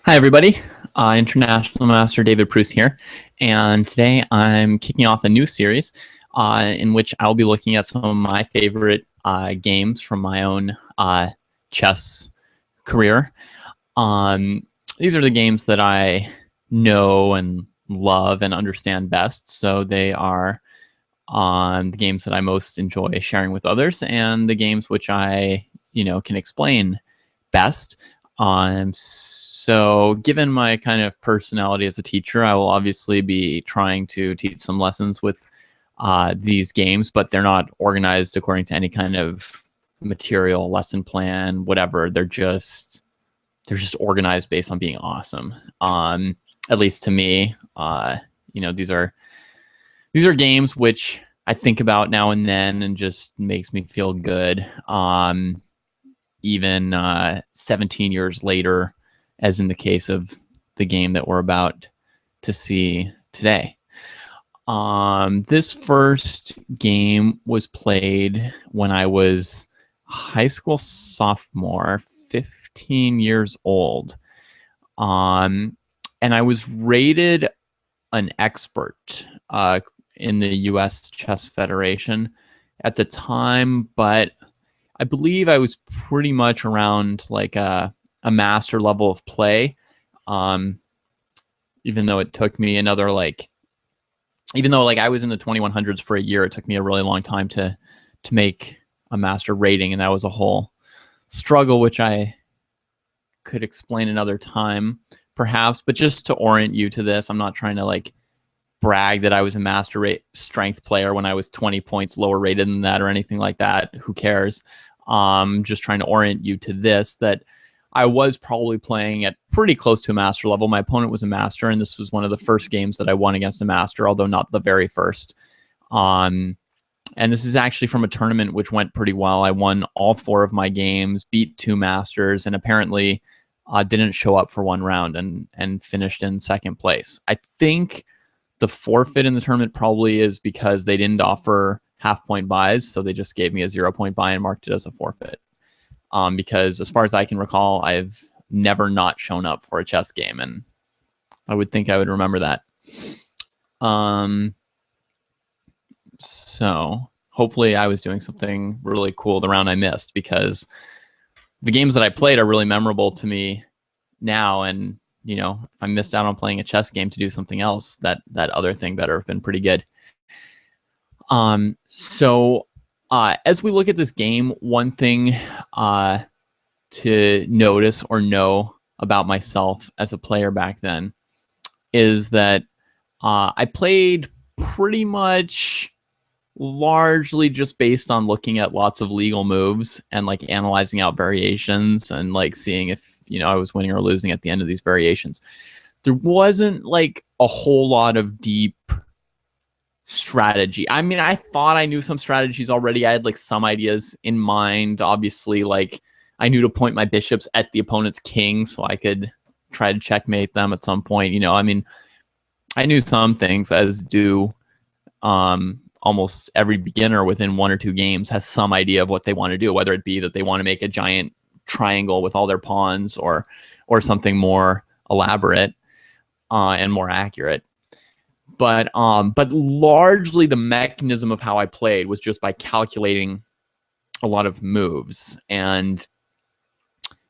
Hi, everybody. International Master David Pruess here. And today I'm kicking off a new series in which I'll be looking at some of my favorite games from my own chess career. These are the games that I know and love and understand best. So they are the games that I most enjoy sharing with others and the games which I, can explain best. So given my kind of personality as a teacher, I will obviously be trying to teach some lessons with these games, but they're not organized according to any kind of material, lesson plan, whatever. They're just organized based on being awesome. At least to me, these are games which I think about now and then and just makes me feel good. Even 17 years later, as in the case of the game that we're about to see today. This first game was played when I was high school sophomore, 15 years old. And I was rated an expert in the U.S. Chess Federation at the time, but I believe I was pretty much around like a master level of play, even though it took me another even though I was in the 2100s for a year, it took me a really long time to make a master rating, and that was a whole struggle, which I could explain another time, perhaps. But just to orient you to this, I'm not trying to brag that I was a master strength player when I was 20 points lower rated than that or anything like that. Who cares? Just trying to orient you to this, that I was probably playing at pretty close to a master level. My opponent was a master, and this was one of the first games that I won against a master, although not the very first. And this is actually from a tournament which went pretty well. I won all 4 of my games, beat 2 masters, and apparently didn't show up for one round and finished in second place. I think the forfeit in the tournament probably is because they didn't offer half-point buys, so they just gave me a 0-point buy and marked it as a forfeit. Because as far as I can recall, I've never not shown up for a chess game, and I would think I would remember that. So hopefully I was doing something really cool the round I missed, because the games that I played are really memorable to me now, and if I missed out on playing a chess game to do something else, that other thing better have been pretty good. So as we look at this game, one thing to notice or know about myself as a player back then is that I played pretty much largely just based on looking at lots of legal moves and analyzing out variations and seeing if I was winning or losing at the end of these variations. There wasn't a whole lot of deep strategy. I mean, I thought I knew some strategies already. I had some ideas in mind. Obviously, I knew to point my bishops at the opponent's king so I could try to checkmate them at some point. I mean, I knew some things, as do almost every beginner within 1 or 2 games has some idea of what they want to do, whether it be that they want to make a giant triangle with all their pawns or something more elaborate and more accurate. But largely the mechanism of how I played was just by calculating a lot of moves, and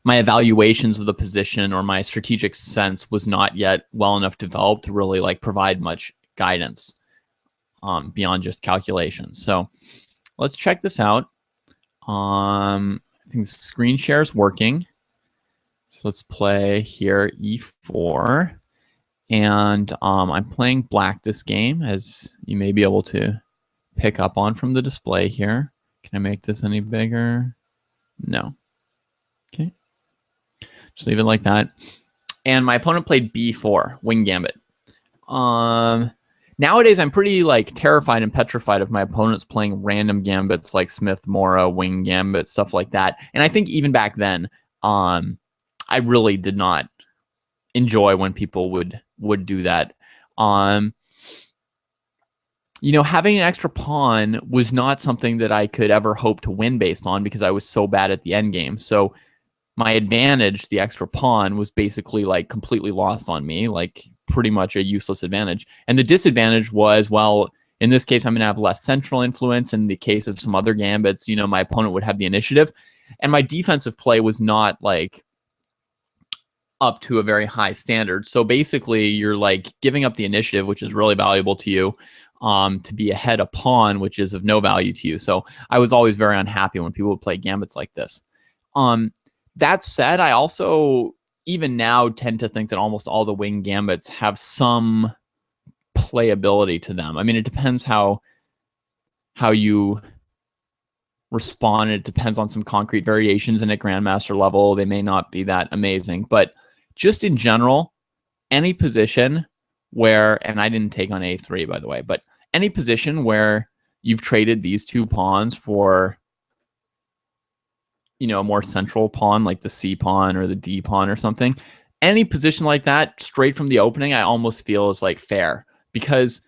my evaluations of the position or my strategic sense was not yet well enough developed to really provide much guidance beyond just calculations. So let's check this out. I think the screen share is working. So let's play here e4. And I'm playing black this game, as you may be able to pick up on from the display here. Can I make this any bigger? No. Okay. Just leave it like that. And my opponent played b4, wing gambit. Nowadays, I'm pretty terrified and petrified of my opponents playing random gambits like Smith, Mora, wing gambit, stuff like that. And I think even back then, I really did not enjoy when people would do that. Having an extra pawn was not something that I could ever hope to win based on, because I was so bad at the end game. So my advantage, the extra pawn, was basically like completely lost on me, like pretty much a useless advantage. And the disadvantage was, well, in this case, I'm going to have less central influence. In the case of some other gambits, you know, my opponent would have the initiative. And my defensive play was not like up to a very high standard. So basically, you're like giving up the initiative, which is really valuable to you, to be ahead a pawn, which is of no value to you. So I was always very unhappy when people would play gambits like this. That said, I also, even now, tend to think that almost all the wing gambits have some playability to them. I mean, it depends how you respond. It depends on some concrete variations, and at grandmaster level, they may not be that amazing. But just in general, any position where, and I didn't take on A3, by the way, but any position where you've traded these two pawns for, you know, a more central pawn like the C pawn or the D pawn or something, any position like that straight from the opening, I almost feel is like fair, because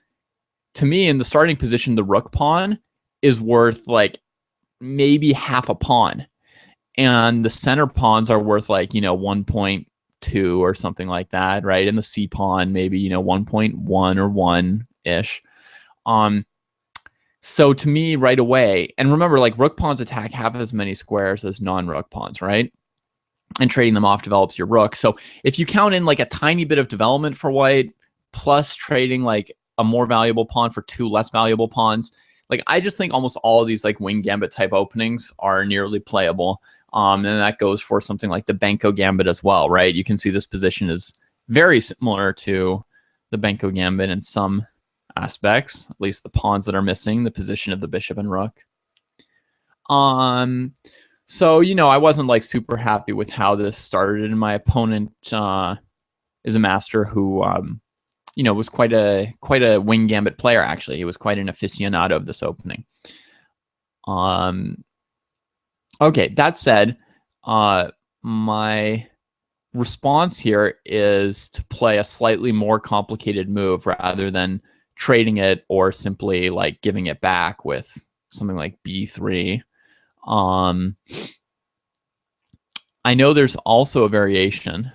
to me, in the starting position, the rook pawn is worth like maybe half a pawn, and the center pawns are worth like, you know, 1.2 or something like that, right? And the C pawn maybe, you know, 1.1 or 1-ish. So to me, right away, and remember, like, rook pawns attack half as many squares as non-rook pawns, right? And trading them off develops your rook. So if you count in like a tiny bit of development for white, plus trading like a more valuable pawn for two less valuable pawns, like, I just think almost all of these like wing gambit type openings are nearly playable. And that goes for something like the Benko gambit as well, right? You can see this position is very similar to the Benko gambit in some aspects, at least the pawns that are missing, the position of the bishop and rook. So, you know, I wasn't like super happy with how this started, and my opponent is a master who, you know, was quite a wing gambit player. Actually, he was quite an aficionado of this opening. Okay, that said, my response here is to play a slightly more complicated move rather than trading it or simply like giving it back with something like B3. I know there's also a variation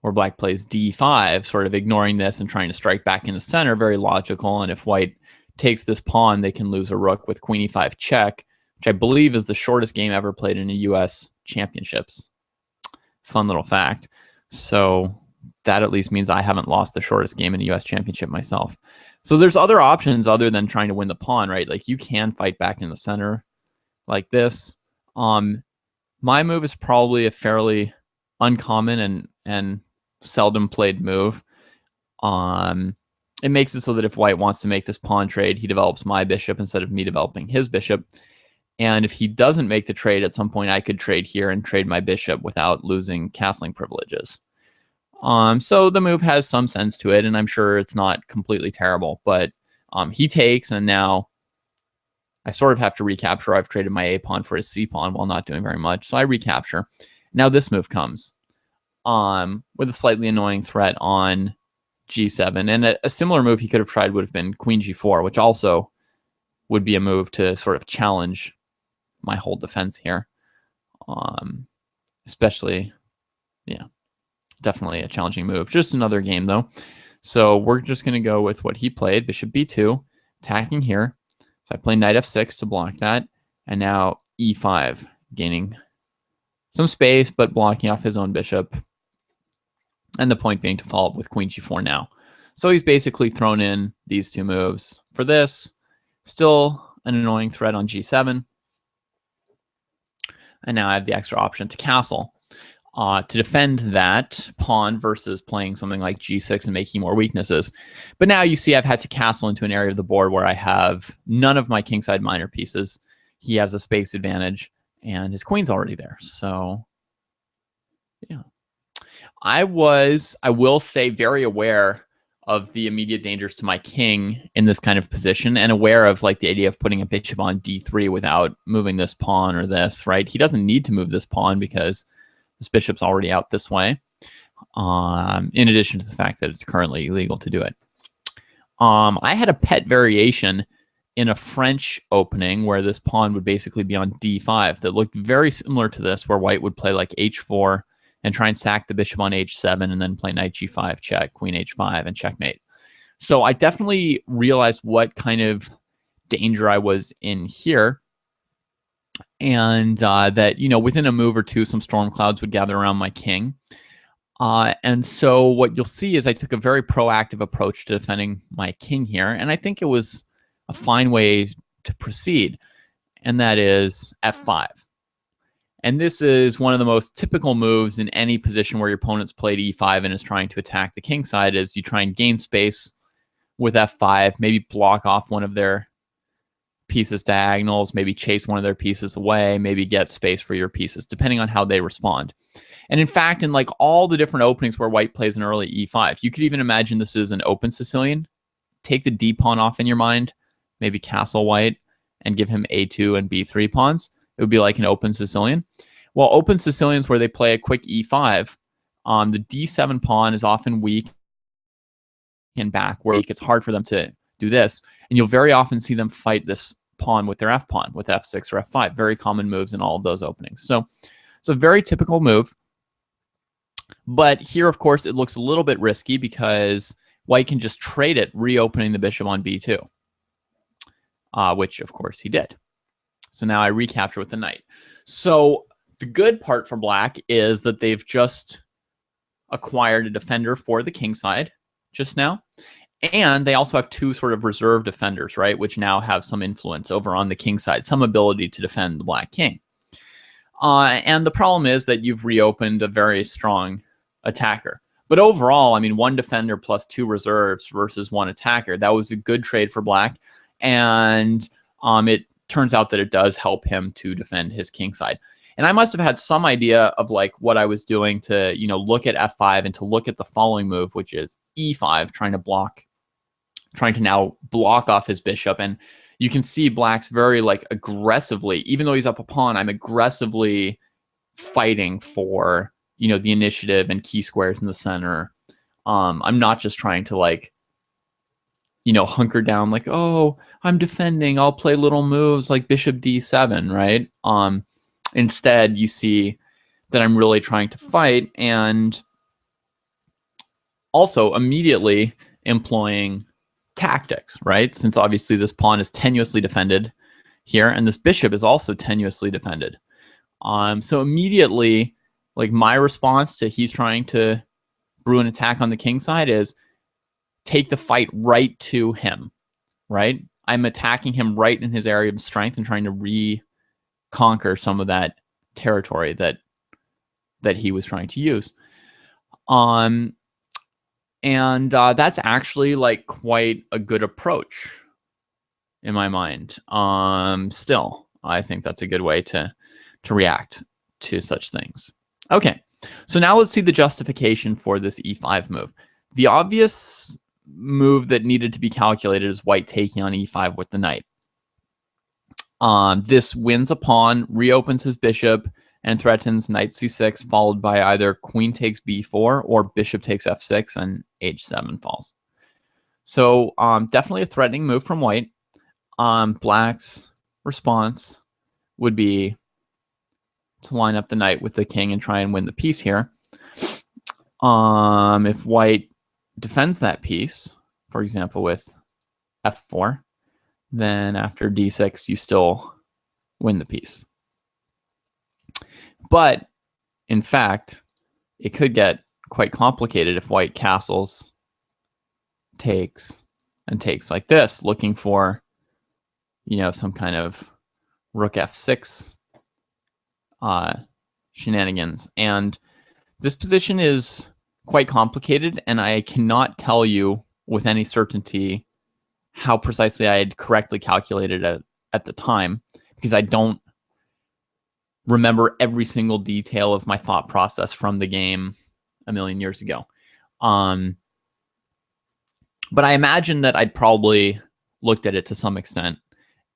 where black plays D5, sort of ignoring this and trying to strike back in the center, very logical. And if white takes this pawn, they can lose a rook with queen E5 check, which I believe is the shortest game ever played in the US championships. Fun little fact. So that at least means I haven't lost the shortest game in the US championship myself. So there's other options other than trying to win the pawn, right? Like, you can fight back in the center like this. My move is probably a fairly uncommon and seldom played move. It makes it so that if white wants to make this pawn trade, he develops my bishop instead of me developing his bishop. And if he doesn't make the trade, at some point I could trade here and trade my bishop without losing castling privileges. So the move has some sense to it, and I'm sure it's not completely terrible. But he takes, and now I sort of have to recapture. I've traded my A pawn for his C pawn while not doing very much, so I recapture. Now this move comes with a slightly annoying threat on G7, and a similar move he could have tried would have been Queen G4, which also would be a move to sort of challenge my whole defense here. Especially, yeah, definitely a challenging move. Just another game though. So we're just going to go with what he played, bishop B2, attacking here. So I play knight F6 to block that, and now E5, gaining some space, but blocking off his own bishop. And the point being to follow up with Queen G4 now. So he's basically thrown in these two moves for this. Still an annoying threat on G7. And now I have the extra option to castle to defend that pawn versus playing something like G6 and making more weaknesses. But now you see I've had to castle into an area of the board where I have none of my kingside minor pieces. He has a space advantage, and his queen's already there. So, yeah. I will say, very aware of the immediate dangers to my king in this kind of position, and aware of like the idea of putting a bishop on D3 without moving this pawn or this, right? He doesn't need to move this pawn because this bishop's already out this way, in addition to the fact that it's currently illegal to do it. I had a pet variation in a French opening where this pawn would basically be on d5 that looked very similar to this, where white would play like h4 and try and sack the bishop on h7 and then play knight g5 check, queen h5, and checkmate. So I definitely realized what kind of danger I was in here, and that, you know, within a move or two, some storm clouds would gather around my king. And so what you'll see is I took a very proactive approach to defending my king here, and I think it was a fine way to proceed, and that is f5. And this is one of the most typical moves in any position where your opponent's played e5 and is trying to attack the king side, is you try and gain space with f5, maybe block off one of their pieces diagonals, maybe chase one of their pieces away, maybe get space for your pieces, depending on how they respond. And in fact, in like all the different openings where white plays an early e5, you could even imagine this is an open Sicilian. Take the d pawn off in your mind, maybe castle white, and give him a2 and b3 pawns. It would be like an open Sicilian. Well, open Sicilians where they play a quick e5, the d7 pawn is often weak and back, where it's hard for them to do this. And you'll very often see them fight this pawn with their f pawn, with f6 or f5. Very common moves in all of those openings. So it's a very typical move. But here, of course, it looks a little bit risky because white can just trade it, reopening the bishop on b2, which, of course, he did. So now I recapture with the knight. So the good part for black is that they've just acquired a defender for the king side just now. And they also have two sort of reserve defenders, right, which now have some influence over on the king side, some ability to defend the black king. And the problem is that you've reopened a very strong attacker. But overall, I mean, one defender plus two reserves versus one attacker, that was a good trade for black. And it turns out that it does help him to defend his king side. And I must have had some idea of like what I was doing to, you know, look at f5 and to look at the following move, which is e5, trying to now block off his bishop. And you can see black's very like aggressively, even though he's up a pawn, I'm aggressively fighting for, you know, the initiative and key squares in the center. I'm not just trying to like, you know, hunker down like, oh, I'm defending, I'll play little moves like bishop d7, right? Instead, you see that I'm really trying to fight, and also immediately employing tactics, right? Since obviously this pawn is tenuously defended here, and this bishop is also tenuously defended. So immediately, like my response to he's trying to brew an attack on the king side is take the fight right to him, right? I'm attacking him right in his area of strength and trying to reconquer some of that territory that he was trying to use. And that's actually like quite a good approach in my mind. Still, I think that's a good way to react to such things. Okay, so now let's see the justification for this e5 move. The obvious move that needed to be calculated is white taking on e5 with the knight. This wins a pawn, reopens his bishop, and threatens knight c6, followed by either queen takes b4 or bishop takes f6 and h7 falls. So definitely a threatening move from white. Black's response would be to line up the knight with the king and try and win the piece here. If white defends that piece, for example, with f4, then after d6, you still win the piece. But, in fact, it could get quite complicated if white castles, takes, and takes like this, looking for, you know, some kind of rook f6 shenanigans. And this position is quite complicated, and I cannot tell you with any certainty how precisely I had correctly calculated it at the time, because I don't remember every single detail of my thought process from the game a million years ago. But I imagine that I'd probably looked at it to some extent,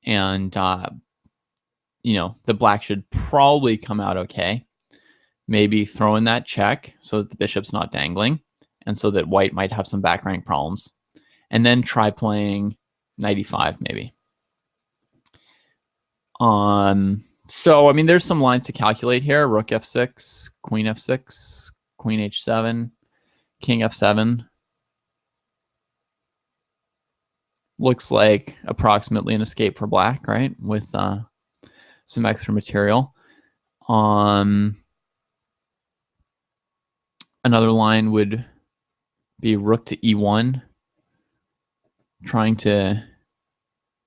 and you know, the black should probably come out okay. Maybe throw in that check so that the bishop's not dangling, and so that white might have some back rank problems. And then try playing knight e5 maybe. So I mean, there's some lines to calculate here. Rook f6, queen f6, queen h7, king f7. Looks like approximately an escape for black, right? With some extra material. Another line would be rook to e1, trying to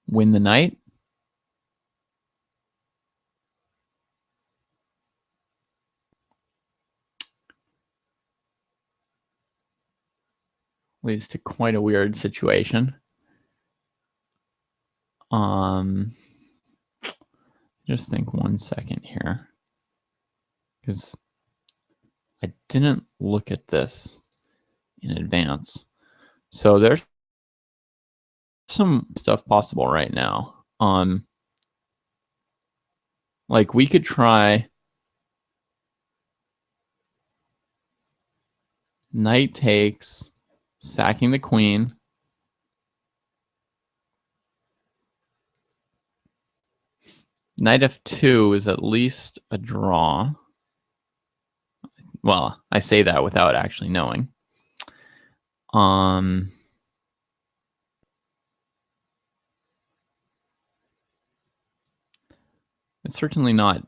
win the knight. Leads to quite a weird situation. Just think 1 second here, because I didn't look at this in advance. So there's some stuff possible right now. Like we could try knight takes, sacking the queen. Knight f2 is at least a draw. Well, I say that without actually knowing. It's certainly not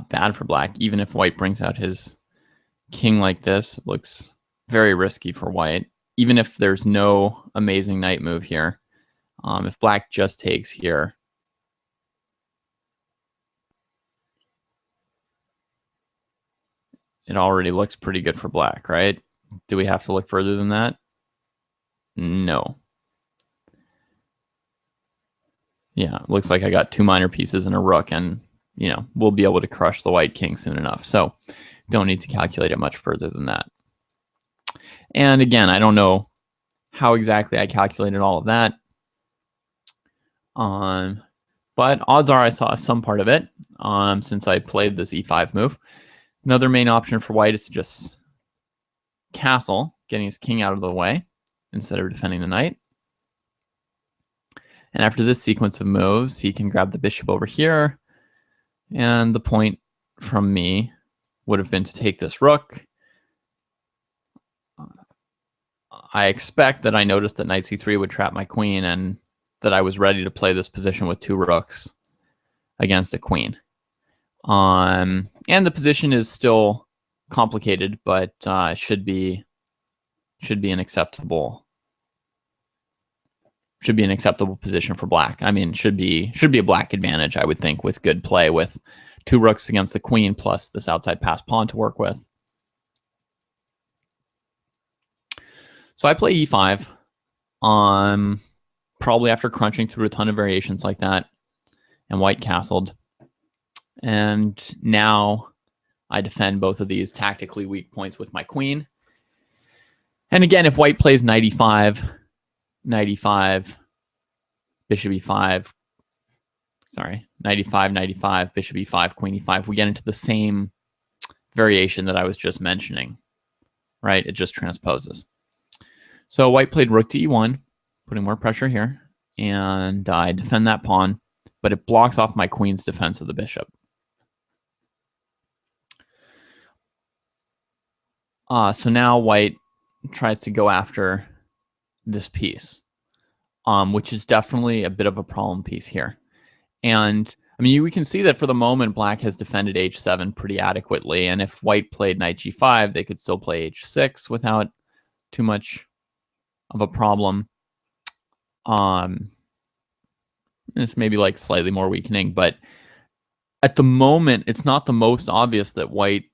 bad for black, even if white brings out his king like this. It looks very risky for white, even if there's no amazing knight move here. If black just takes here, it already looks pretty good for black, right? Do we have to look further than that? No. Yeah, it looks like I got 2 minor pieces and a rook, and we'll be able to crush the white king soon enough. So don't need to calculate it much further than that. And again, I don't know how exactly I calculated all of that. But odds are I saw some part of it since I played this e5 move. Another main option for white is to just castle, getting his king out of the way instead of defending the knight. And after this sequence of moves, he can grab the bishop over here. And the point from me would have been to take this rook. I expect that I noticed that knight c3 would trap my queen, and that I was ready to play this position with 2 rooks against a queen. And the position is still complicated, but should be an acceptable position for black. I mean, should be a black advantage, I would think, with good play, with 2 rooks against the queen plus this outside pass pawn to work with. So I play e5, probably after crunching through a ton of variations like that, and white castled. And now I defend both of these tactically weak points with my queen. And again, if white plays knight e5, bishop e5, knight e5, bishop e5, queen e5, we get into the same variation that I was just mentioning, right? It just transposes. So white played rook to e1, putting more pressure here, and I defend that pawn, but it blocks off my queen's defense of the bishop. So now white tries to go after this piece, which is definitely a bit of a problem piece here. And I mean, we can see that for the moment, black has defended h7 pretty adequately. And if white played knight g5, they could still play h6 without too much of a problem. It's maybe like slightly more weakening, but at the moment, it's not the most obvious that white's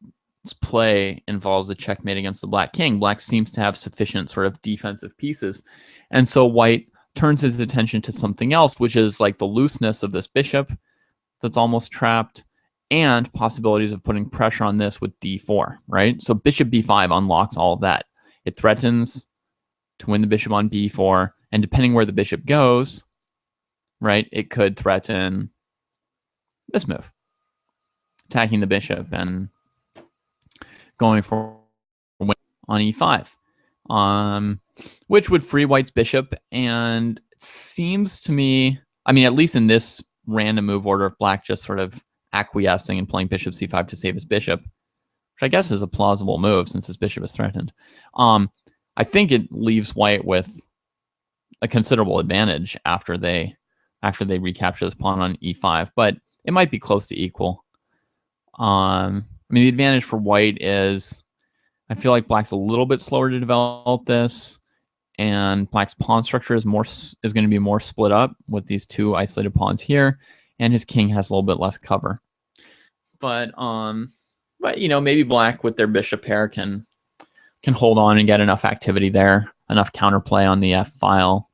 play involves a checkmate against the black king. Black seems to have sufficient sort of defensive pieces. And so white turns his attention to something else, which is like the looseness of this bishop that's almost trapped, and possibilities of putting pressure on this with d4, right? So bishop b5 unlocks all of that. It threatens to win the bishop on b4, and depending where the bishop goes, right, it could threaten this move, attacking the bishop and going for win on e5, which would free white's bishop. And it seems to me, I mean, at least in this random move order of black just sort of acquiescing and playing bishop c5 to save his bishop, which I guess is a plausible move since his bishop is threatened. I think it leaves white with a considerable advantage after they recapture this pawn on e5, but it might be close to equal. I mean, the advantage for white is I feel like black's a little bit slower to develop this, and black's pawn structure is going to be more split up with these two isolated pawns here, and his king has a little bit less cover. But you know, maybe black with their bishop pair can hold on and get enough activity there, enough counterplay on the F file.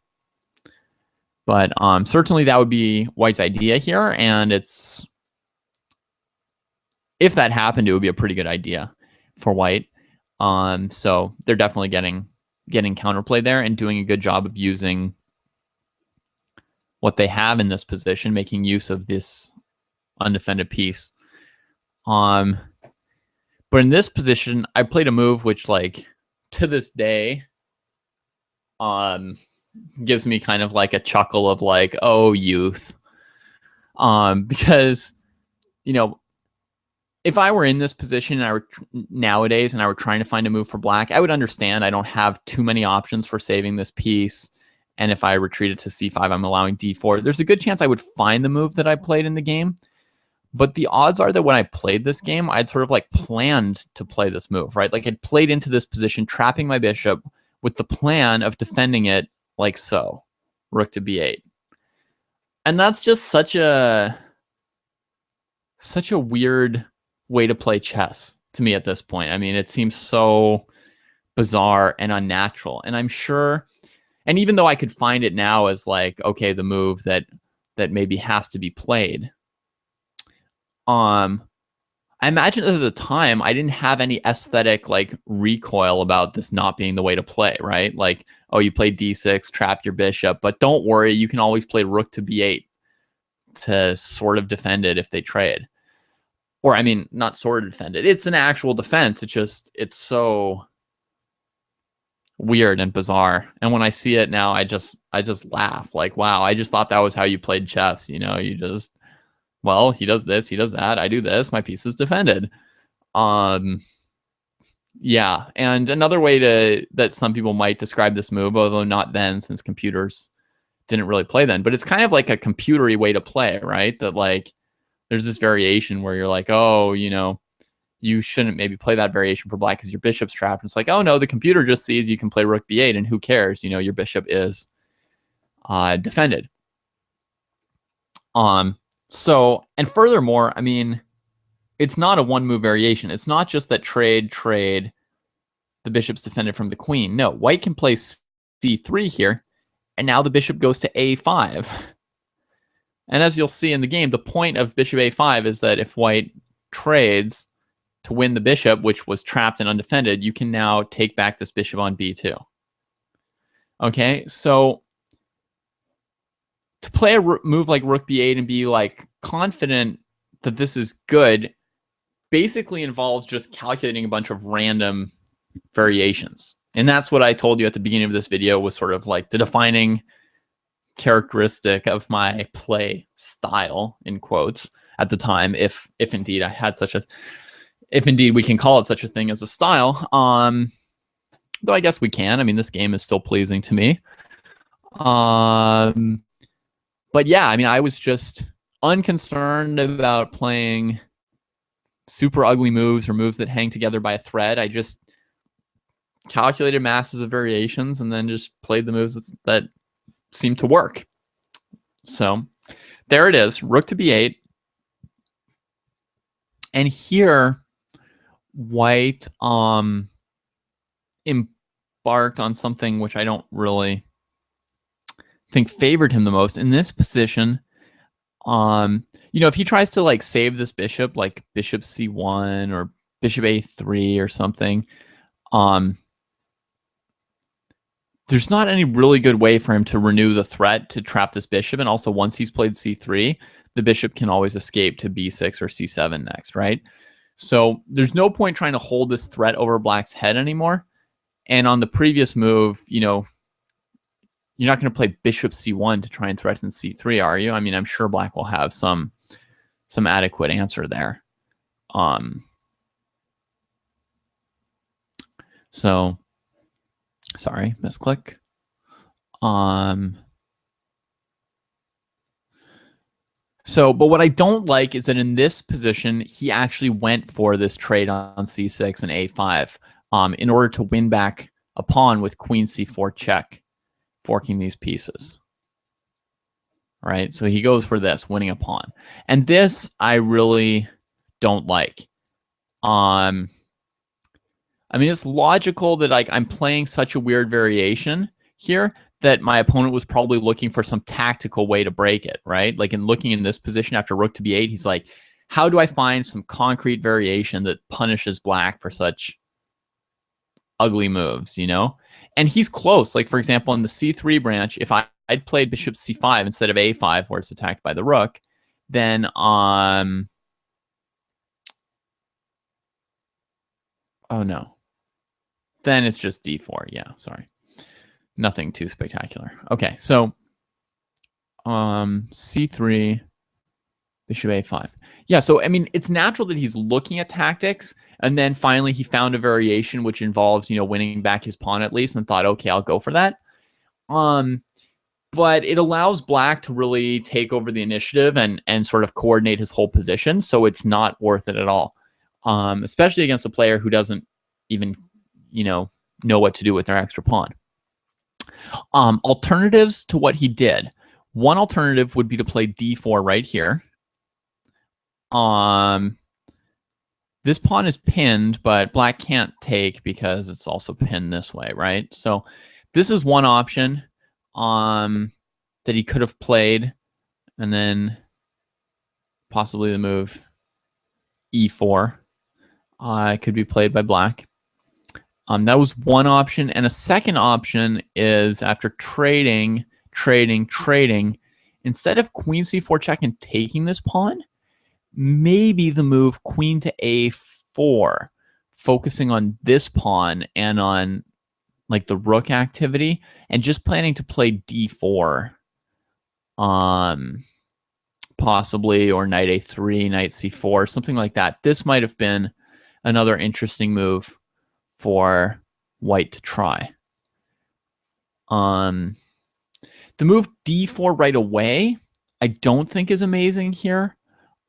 But certainly that would be white's idea here, and if that happened, it would be a pretty good idea for white. So they're definitely getting counterplay there and doing a good job of using what they have in this position, making use of this undefended piece. But in this position, I played a move which, like, to this day, gives me kind of like a chuckle of like, oh, youth. Because, you know, if I were in this position nowadays and I were trying to find a move for black, I would understand I don't have too many options for saving this piece. And if I retreated to c5, I'm allowing d4. There's a good chance I would find the move that I played in the game. But the odds are that when I played this game, I'd sort of like planned to play this move, right? Like I'd played into this position, trapping my bishop with the plan of defending it like so, rook to b8. And that's just such a weird way to play chess to me at this point. I mean, it seems so bizarre and unnatural. And I'm sure, and even though I could find it now as like, okay, the move that maybe has to be played, I imagine at the time I didn't have any aesthetic like recoil about this not being the way to play, right? Like, oh, you play d6, trap your bishop, but don't worry, you can always play rook to b8 to sort of defend it if they trade. Or I mean, not sort of defend it. It's an actual defense. It's so weird and bizarre. And when I see it now, I just laugh. Like, wow, I just thought that was how you played chess. You know, you just, well, he does this, he does that, I do this, my piece is defended. Yeah, and another way that some people might describe this move, although not then, since computers didn't really play then, but it's kind of like a computery way to play, right? That like there's this variation where you're like, oh, you know, you shouldn't maybe play that variation for black because your bishop's trapped. And it's like, oh no, the computer just sees you can play rook b8 and who cares? You know, your bishop is defended. So, and furthermore, I mean, it's not a one move variation. It's not just that trade, the bishop's defended from the queen. No, white can play c3 here, and now the bishop goes to a5. And as you'll see in the game, the point of bishop a5 is that if white trades to win the bishop, which was trapped and undefended, you can now take back this bishop on b2. Okay, so to play a move like rook b8 and be like confident that this is good basically involves just calculating a bunch of random variations. And that's what I told you at the beginning of this video was sort of like the defining characteristic of my play style, in quotes, at the time, if indeed I had such a, if indeed we can call it such a thing as a style. Though I guess we can. I mean, this game is still pleasing to me. But yeah, I mean, I was just unconcerned about playing super ugly moves or moves that hang together by a thread. I just calculated masses of variations and then just played the moves that seemed to work. So there it is, rook to b8. And here, white embarked on something which I don't really think favored him the most. In this position, you know, if he tries to like save this bishop, like bishop c1 or bishop a3 or something, there's not any really good way for him to renew the threat to trap this bishop. And also once he's played c3, the bishop can always escape to b6 or c7 next, right? So there's no point trying to hold this threat over black's head anymore. And on the previous move, you know, you're not going to play bishop c1 to try and threaten c3, are you? I mean, I'm sure black will have some adequate answer there. So, sorry, misclick. So, but what I don't like is that in this position, he actually went for this trade on c6 and a5 in order to win back a pawn with queen c4 check, forking these pieces. Right? So he goes for this, winning a pawn. And this I really don't like. I mean, it's logical that like I'm playing such a weird variation here that my opponent was probably looking for some tactical way to break it, right? Like in looking in this position after rook to b8, he's like, how do I find some concrete variation that punishes black for such ugly moves, you know? And he's close. Like, for example, in the c3 branch, if I'd played bishop c5 instead of a5 where it's attacked by the rook, then oh no. Then it's just d4. Yeah, sorry. Nothing too spectacular. Okay, so c3, bishop a5. Yeah, so I mean, it's natural that he's looking at tactics, and then finally he found a variation which involves, you know, winning back his pawn at least, and thought, okay, I'll go for that. But it allows black to really take over the initiative and sort of coordinate his whole position, so it's not worth it at all. Especially against a player who doesn't even, you know what to do with their extra pawn. Alternatives to what he did. One alternative would be to play d4 right here. This pawn is pinned, but black can't take because it's also pinned this way, right? So this is one option that he could have played, and then possibly the move e4 could be played by black. That was one option. And a second option is after trading, instead of queen c4 check and taking this pawn, maybe the move queen to a4, focusing on this pawn and on like the rook activity, and just planning to play d4, possibly, or knight a3, knight c4, something like that. This might have been another interesting move for white to try. The move d4 right away, I don't think is amazing here.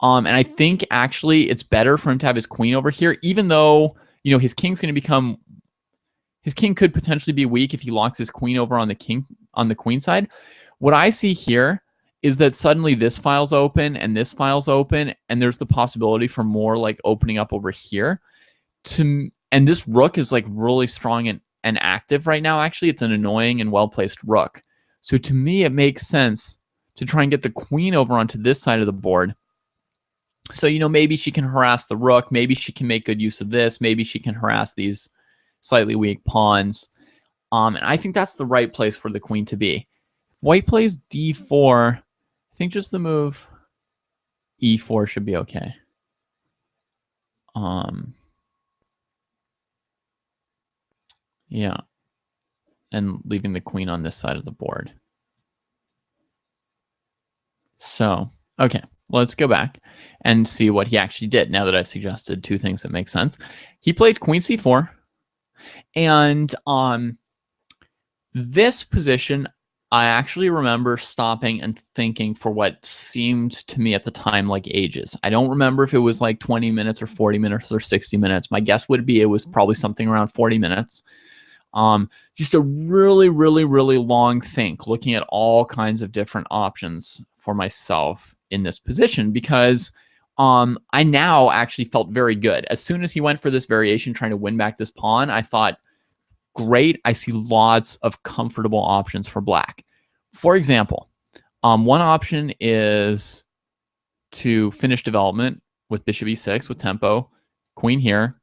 And I think actually it's better for him to have his queen over here, even though, you know, his king could potentially be weak if he locks his queen over on the queen side. What I see here is that suddenly this file's open and this file's open, and there's the possibility for more like opening up over here. And this rook is like really strong and active right now. Actually, it's an annoying and well-placed rook. So to me, it makes sense to try and get the queen over onto this side of the board. So, you know, maybe she can harass the rook. Maybe she can make good use of this. Maybe she can harass these slightly weak pawns. And I think that's the right place for the queen to be. If white plays d4, I think just the move e4 should be okay. Yeah. And leaving the queen on this side of the board. So, okay, let's go back and see what he actually did now that I've suggested two things that make sense. He played queen c4. And this position, I actually remember stopping and thinking for what seemed to me at the time like ages. I don't remember if it was like 20 minutes or 40 minutes or 60 minutes. My guess would be it was probably something around 40 minutes. Just a really, really, really long think, looking at all kinds of different options for myself in this position, because I now actually felt very good. As soon as he went for this variation, trying to win back this pawn, I thought, great, I see lots of comfortable options for black. For example, one option is to finish development with bishop e6 with tempo, queen here.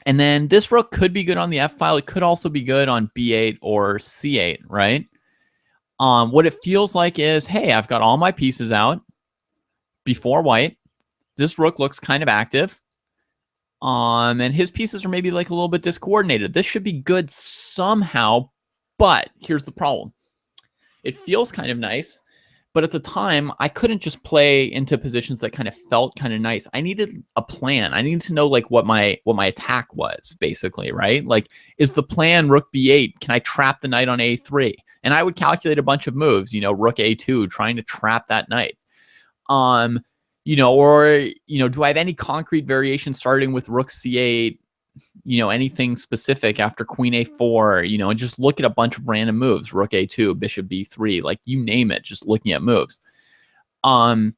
And then this rook could be good on the f file. It could also be good on b8 or c8, right? What it feels like is, hey, I've got all my pieces out before white. This rook looks kind of active. And his pieces are maybe like a little bit discoordinated. This should be good somehow, but here's the problem. it feels kind of nice. But at the time, I couldn't just play into positions that kind of felt kind of nice. I needed a plan. I needed to know like what my attack was, basically, right? Like, is the plan rook b8? Can I trap the knight on a3? And I would calculate a bunch of moves, rook a2, trying to trap that knight. Or do I have any concrete variation starting with rook c8? Anything specific after queen a4, and just look at a bunch of random moves, rook a2, bishop b3, like you name it, just looking at moves. But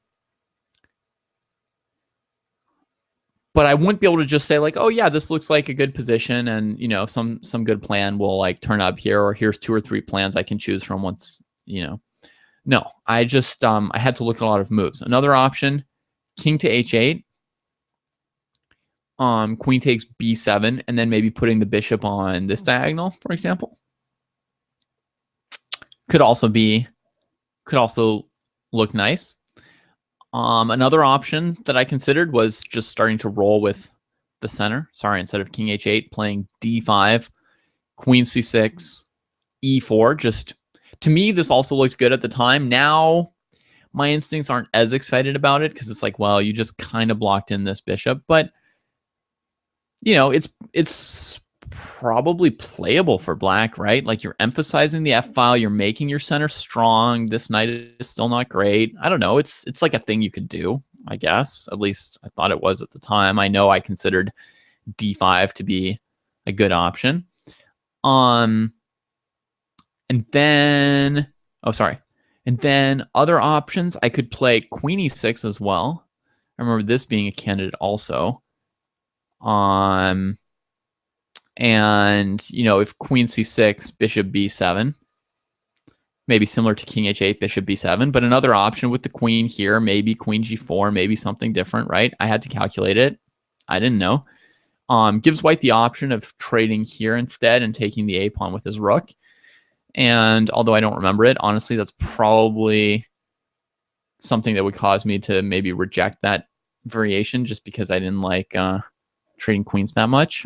I wouldn't be able to just say like, oh yeah, this looks like a good position, and some good plan will like turn up here, or here's 2 or 3 plans I can choose from once, No, I just I had to look at a lot of moves. Another option, king to h8. Queen takes b7, and then maybe putting the bishop on this diagonal, for example. Could also look nice. Another option that I considered was just starting to roll with the center. Sorry, instead of king h8, playing d5, queen c6, e4. Just, to me, this also looked good at the time. Now, my instincts aren't as excited about it, because it's like, well, you just kind of blocked in this bishop. But it's probably playable for black, right? Like, you're emphasizing the f file, you're making your center strong. This knight is still not great. I don't know. It's like a thing you could do, I guess. At least I thought it was at the time. I know I considered d5 to be a good option. And then other options, I could play queen e6 as well. I remember this being a candidate also. And if queen c6, bishop b7, maybe similar to king h8, bishop b7, but another option with the queen here, maybe queen g4, maybe something different, right? I had to calculate it. I didn't know. Gives white the option of trading here instead and taking the a pawn with his rook. And although I don't remember it, honestly, that's probably something that would cause me to maybe reject that variation, just because I didn't like trading queens that much.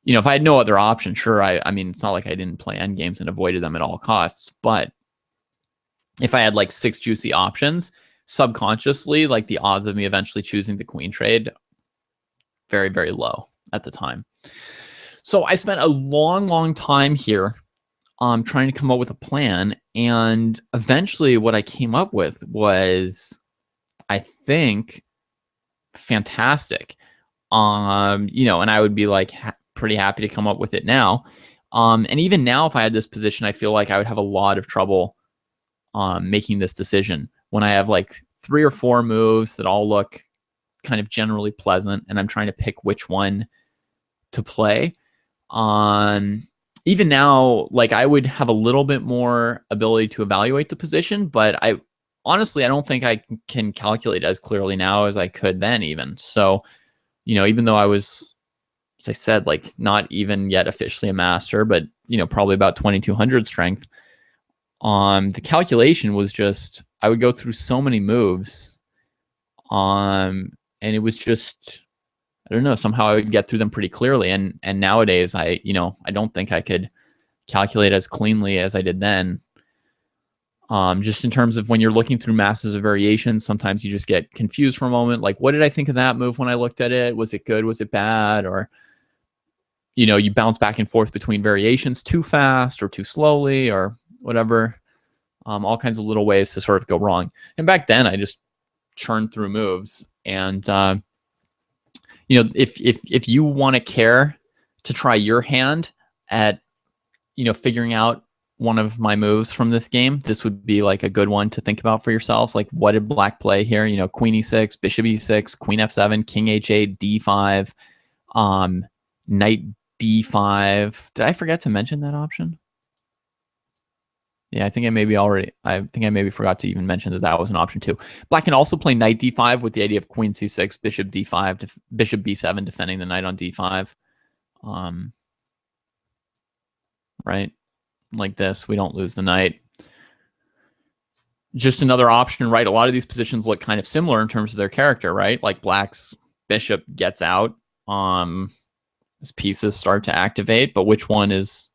If I had no other option, sure. I mean, it's not like I didn't play endgames and avoided them at all costs. But if I had like 6 juicy options, subconsciously, like the odds of me eventually choosing the queen trade, very, very low at the time. So I spent a long, long time here trying to come up with a plan. And eventually what I came up with was, I think, fantastic. And I would be like pretty happy to come up with it now. And even now, if I had this position, I feel like I would have a lot of trouble making this decision when I have like 3 or 4 moves that all look kind of generally pleasant, and I'm trying to pick which one to play. Even now, like, I would have a little bit more ability to evaluate the position, but honestly, I don't think I can calculate as clearly now as I could then even. So, even though I was, as I said, like not even yet officially a master, but, probably about 2200 strength, the calculation was just, I would go through so many moves, and it was just, I don't know, somehow I would get through them pretty clearly. And nowadays, I don't think I could calculate as cleanly as I did then. Just in terms of when you're looking through masses of variations, sometimes you just get confused for a moment. Like, what did I think of that move when I looked at it? Was it good? Was it bad? Or, you bounce back and forth between variations too fast or too slowly or whatever. All kinds of little ways to sort of go wrong. And back then, I just churned through moves. And, if you want to care to try your hand at, figuring out one of my moves from this game, this would be like a good one to think about for yourselves. Like, what did black play here? Queen e6, bishop e6, queen f7, king h8, d5, knight d5. Did I forget to mention that option? Yeah, I think I maybe forgot to even mention that was an option too. Black can also play knight d5 with the idea of queen c6, bishop d5, bishop b7, defending the knight on d5. Right? Like this, we don't lose the knight. Just another option, right? A lot of these positions look kind of similar in terms of their character, right? Like black's bishop gets out, his pieces start to activate, but which one is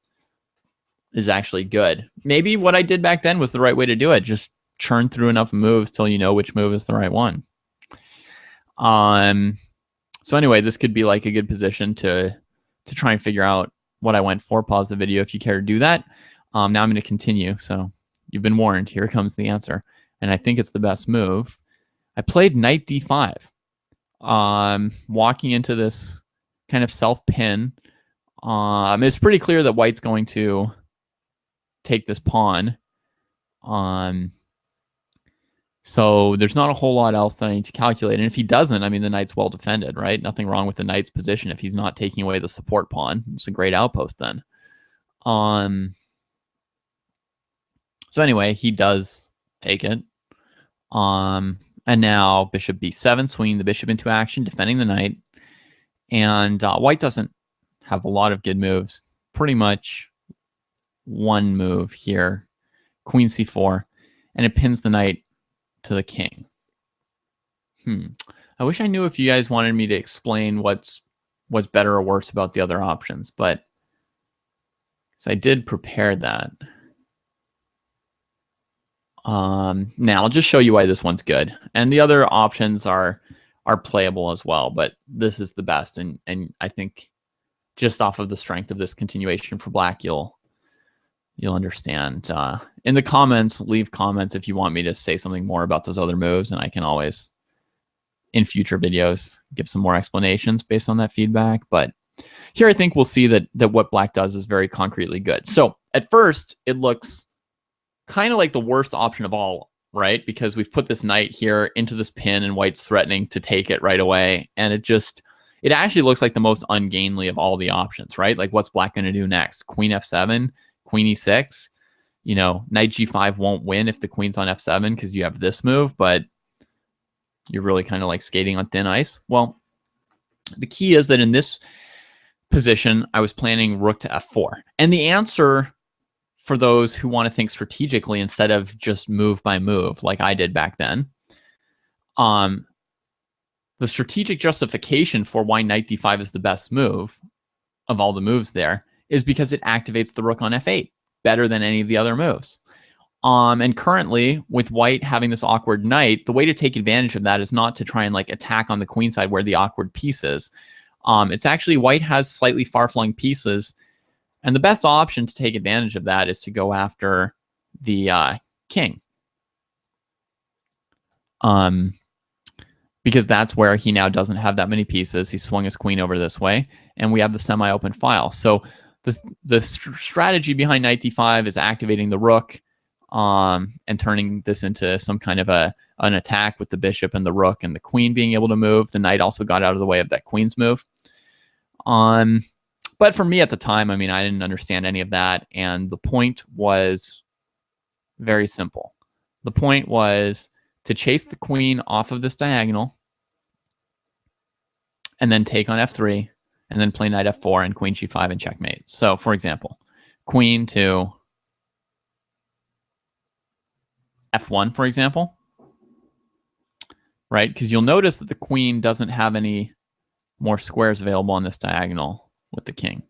is actually good. Maybe what I did back then was the right way to do it. Just churn through enough moves till you know which move is the right one. So anyway, this could be like a good position to try and figure out what I went for. Pause the video if you care to do that. Now I'm going to continue. So you've been warned. Here comes the answer. And I think it's the best move. I played knight d5. Walking into this kind of self-pin. It's pretty clear that white's going to take this pawn. So there's not a whole lot else that I need to calculate. And if he doesn't, I mean, the knight's well defended, right? Nothing wrong with the knight's position if he's not taking away the support pawn. It's a great outpost then. So anyway, he does take it. And now bishop b7, swinging the bishop into action, defending the knight. And white doesn't have a lot of good moves. Pretty much one move here. Queen c4. And it pins the knight to the king. I wish I knew if you guys wanted me to explain what's better or worse about the other options, but because I did prepare that. Now I'll just show you why this one's good, and the other options are playable as well, but this is the best, and I think just off of the strength of this continuation for black, you'll understand. In the comments, leave comments if you want me to say something more about those other moves, and I can always, in future videos, give some more explanations based on that feedback. But here I think we'll see that what black does is very concretely good. So at first, it looks kind of like the worst option of all, right? Because we've put this knight here into this pin, and white's threatening to take it right away. And it actually looks like the most ungainly of all the options, right? Like, what's black going to do next? Queen f7? Queen e6, knight g5 won't win if the queen's on f7 because you have this move, but you're really kind of like skating on thin ice. Well, the key is that in this position, I was planning rook to f4. And the answer for those who want to think strategically instead of just move by move like I did back then, the strategic justification for why knight d5 is the best move of all the moves there is because it activates the rook on f8 better than any of the other moves. And currently, with white having this awkward knight, the way to take advantage of that is not to try and like attack on the queen side where the awkward piece is. It's actually white has slightly far-flung pieces, and the best option to take advantage of that is to go after the king. Because that's where he now doesn't have that many pieces. He swung his queen over this way, and we have the semi-open file. So the strategy behind knight d5 is activating the rook and turning this into some kind of an attack with the bishop and the rook and the queen being able to move. The knight also got out of the way of that queen's move. But for me at the time, I mean, I didn't understand any of that, and the point was very simple. The point was to chase the queen off of this diagonal and then take on f3 and then play knight f4 and queen g5 and checkmate. So, for example, queen to f1, for example, right? Because you'll notice that the queen doesn't have any more squares available on this diagonal with the king.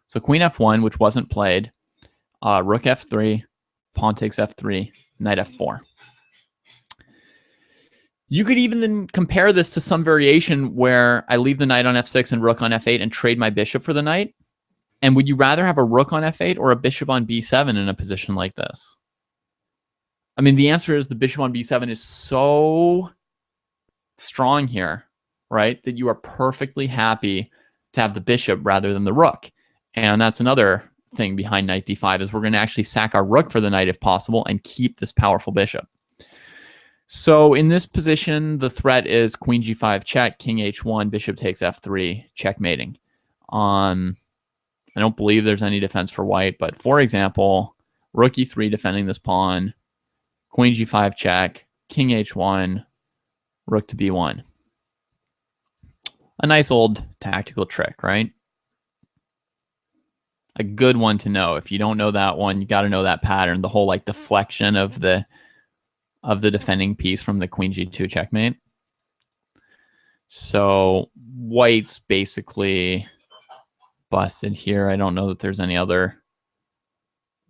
So queen f1, which wasn't played, rook f3, pawn takes f3, knight f4. You could even then compare this to some variation where I leave the knight on f6 and rook on f8 and trade my bishop for the knight. And would you rather have a rook on f8 or a bishop on b7 in a position like this? I mean, the answer is the bishop on b7 is so strong here, right, that you are perfectly happy to have the bishop rather than the rook. And that's another thing behind knight d5 is we're going to actually sack our rook for the knight if possible and keep this powerful bishop. So in this position, the threat is queen g5 check, king h1, bishop takes f3, checkmating. I don't believe there's any defense for white, but for example, rook e3 defending this pawn, queen g5 check, king h1, rook to b1. A nice old tactical trick, right? A good one to know. If you don't know that one, you got to know that pattern, the whole like deflection of the defending piece from the queen g2 checkmate. So white's basically busted here. I don't know that there's any other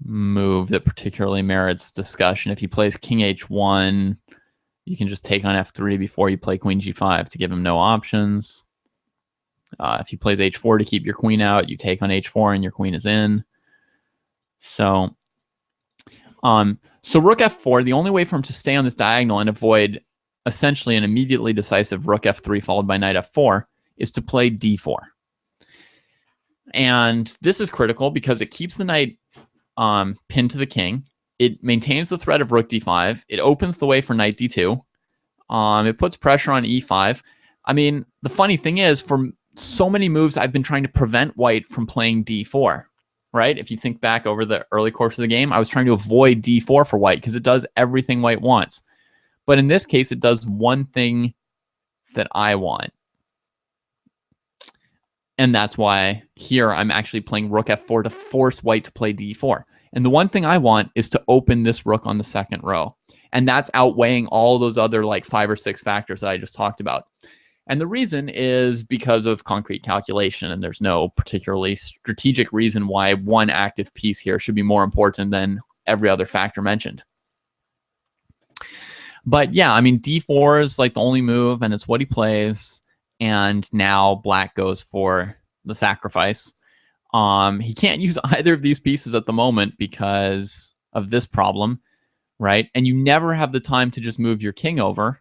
move that particularly merits discussion. If he plays king h1, you can just take on f3 before you play queen g5 to give him no options. If he plays h4 to keep your queen out, you take on h4 and your queen is in. So rook f4, the only way for him to stay on this diagonal and avoid essentially an immediately decisive rook f3 followed by knight f4 is to play d4. And this is critical because it keeps the knight pinned to the king. It maintains the threat of rook d5. It opens the way for knight d2. It puts pressure on e5. I mean, the funny thing is, for so many moves, I've been trying to prevent white from playing d4, right? If you think back over the early course of the game, I was trying to avoid d4 for white because it does everything white wants. But in this case, it does one thing that I want. And that's why here I'm actually playing rook f4 to force white to play d4. And the one thing I want is to open this rook on the second row. And that's outweighing all those other like 5 or 6 factors that I just talked about. And the reason is because of concrete calculation. And there's no particularly strategic reason why one active piece here should be more important than every other factor mentioned. But yeah, I mean, d4 is like the only move, and it's what he plays. And now black goes for the sacrifice. He can't use either of these pieces at the moment because of this problem, right? And you never have the time to just move your king over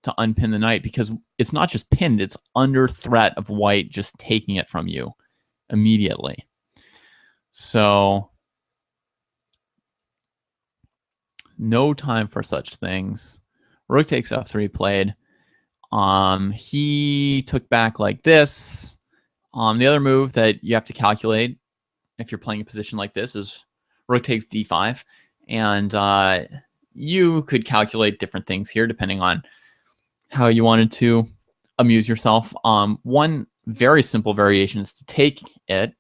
to unpin the knight because it's not just pinned, it's under threat of white just taking it from you immediately. So no time for such things. Rook takes f3 played. He took back like this. The other move that you have to calculate if you're playing a position like this is rook takes d5. And you could calculate different things here depending on how you wanted to amuse yourself. One very simple variation is to take it,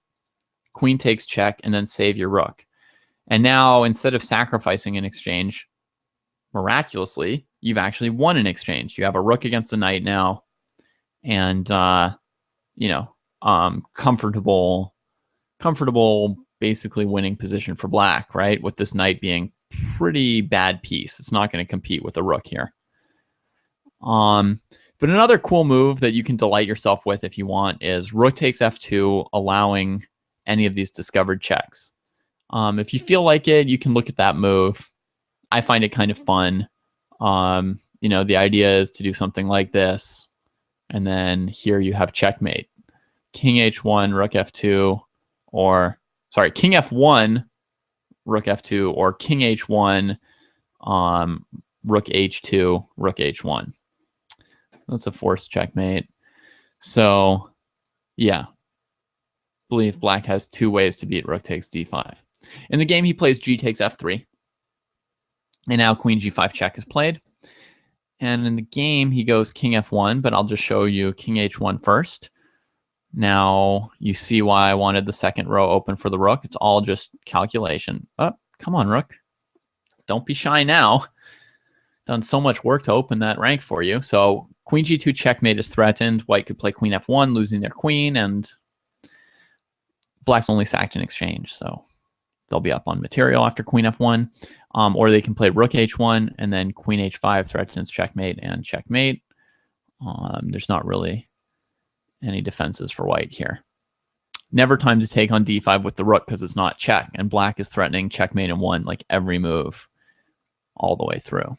queen takes check, and then save your rook. And now, instead of sacrificing an exchange, miraculously, you've actually won an exchange. You have a rook against the knight now, and comfortable, basically winning position for black, right? With this knight being pretty bad piece, it's not going to compete with the rook here. But another cool move that you can delight yourself with if you want is rook takes f2, allowing any of these discovered checks. If you feel like it, you can look at that move. I find it kind of fun. The idea is to do something like this. And then here you have checkmate. King h1, rook f2, or, sorry, king f1, rook f2, or king h1, rook h2, rook h1. That's a forced checkmate. So, yeah. I believe black has 2 ways to beat rook takes d5. In the game, he plays g takes f3. And now queen g5 check is played. And in the game, he goes king f1, but I'll just show you king h1 first. Now, you see why I wanted the second row open for the rook. It's all just calculation. Oh, come on, rook. Don't be shy now. Done so much work to open that rank for you. So queen g2 checkmate is threatened. White could play queen f1, losing their queen, and black's only sacked in exchange. So they'll be up on material after queen f1. Or they can play rook h1, and then queen h5 threatens checkmate and checkmate. There's not really any defenses for white here. Never time to take on d5 with the rook because it's not check, and black is threatening checkmate in 1 like every move all the way through.